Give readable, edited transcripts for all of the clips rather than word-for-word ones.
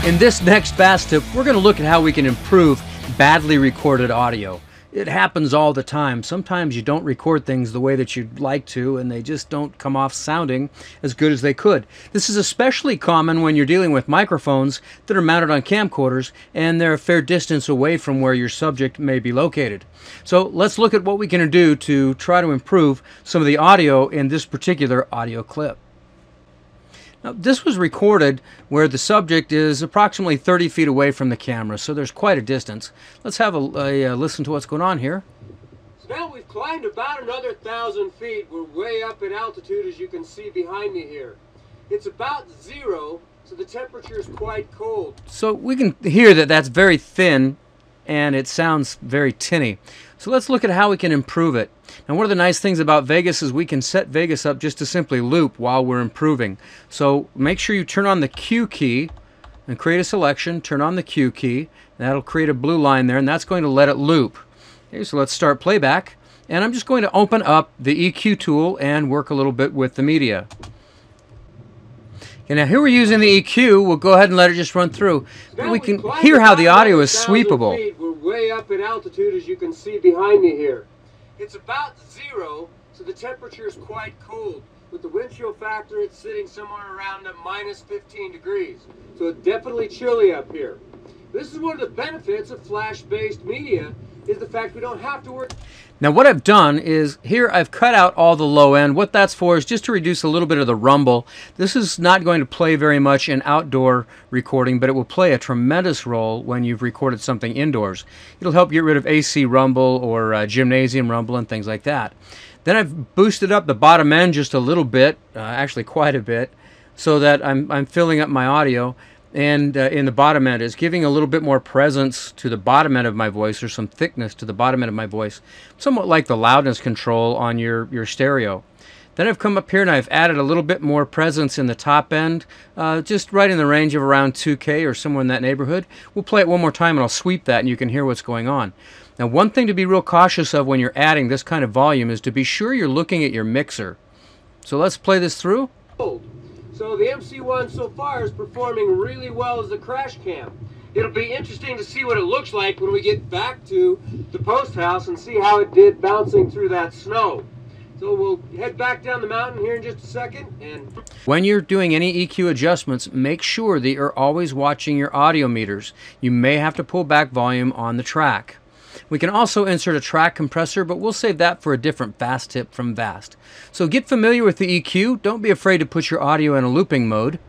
In this next fast tip, we're going to look at how we can improve badly recorded audio. It happens all the time. Sometimes you don't record things the way that you'd like to, and they just don't come off sounding as good as they could. This is especially common when you're dealing with microphones that are mounted on camcorders and they're a fair distance away from where your subject may be located. So let's look at what we can do to try to improve some of the audio in this particular audio clip. Now, this was recorded where the subject is approximately 30 feet away from the camera, so there's quite a distance. Let's have a listen to what's going on here. So now we've climbed about another 1,000 feet. We're way up in altitude, as you can see behind me here. It's about 0, so the temperature is quite cold. So we can hear that that's very thin and it sounds very tinny. So let's look at how we can improve it. Now, one of the nice things about Vegas is we can set Vegas up just to simply loop while we're improving. So make sure you turn on the Q key and create a selection. Turn on the Q key. That'll create a blue line there, and that's going to let it loop. Okay, so let's start playback. And I'm just going to open up the EQ tool and work a little bit with the media. Okay, now here we're using the EQ. We'll go ahead and let it just run through. Now we can hear how the audio is sweepable. We're way up in altitude, as you can see behind me here. It's about 0, so the temperature is quite cold. With the wind chill factor, it's sitting somewhere around minus 15 degrees. So it's definitely chilly up here. This is one of the benefits of flash-based media, is the fact we don't have to work. Now what I've done is here I've cut out all the low end. What that's for is just to reduce a little bit of the rumble. This is not going to play very much in outdoor recording, but it will play a tremendous role when you've recorded something indoors. It'll help get rid of AC rumble or gymnasium rumble and things like that. Then I've boosted up the bottom end just a little bit, actually quite a bit, so that I'm filling up my audio. And in the bottom end is giving a little bit more presence to the bottom end of my voice, or some thickness to the bottom end of my voice, somewhat like the loudness control on your stereo. Then I've come up here and I've added a little bit more presence in the top end, just right in the range of around 2K or somewhere in that neighborhood. We'll play it one more time and I'll sweep that and you can hear what's going on. Now, one thing to be real cautious of when you're adding this kind of volume is to be sure you're looking at your mixer. So let's play this through. So the MC1 so far is performing really well as a crash cam. It'll be interesting to see what it looks like when we get back to the post house and see how it did bouncing through that snow. So we'll head back down the mountain here in just a second. And when you're doing any EQ adjustments, make sure that you're always watching your audio meters. You may have to pull back volume on the track. We can also insert a track compressor, but we'll save that for a different fast tip from Vast. So get familiar with the EQ. Don't be afraid to put your audio in a looping mode.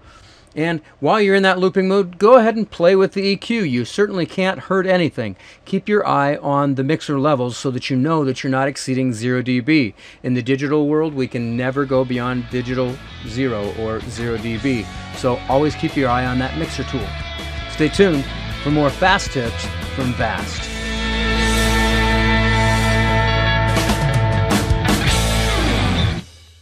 And while you're in that looping mode, go ahead and play with the EQ. You certainly can't hurt anything. Keep your eye on the mixer levels so that you know that you're not exceeding 0 dB. In the digital world, we can never go beyond digital 0 or 0 dB. So always keep your eye on that mixer tool. Stay tuned for more fast tips from Vast.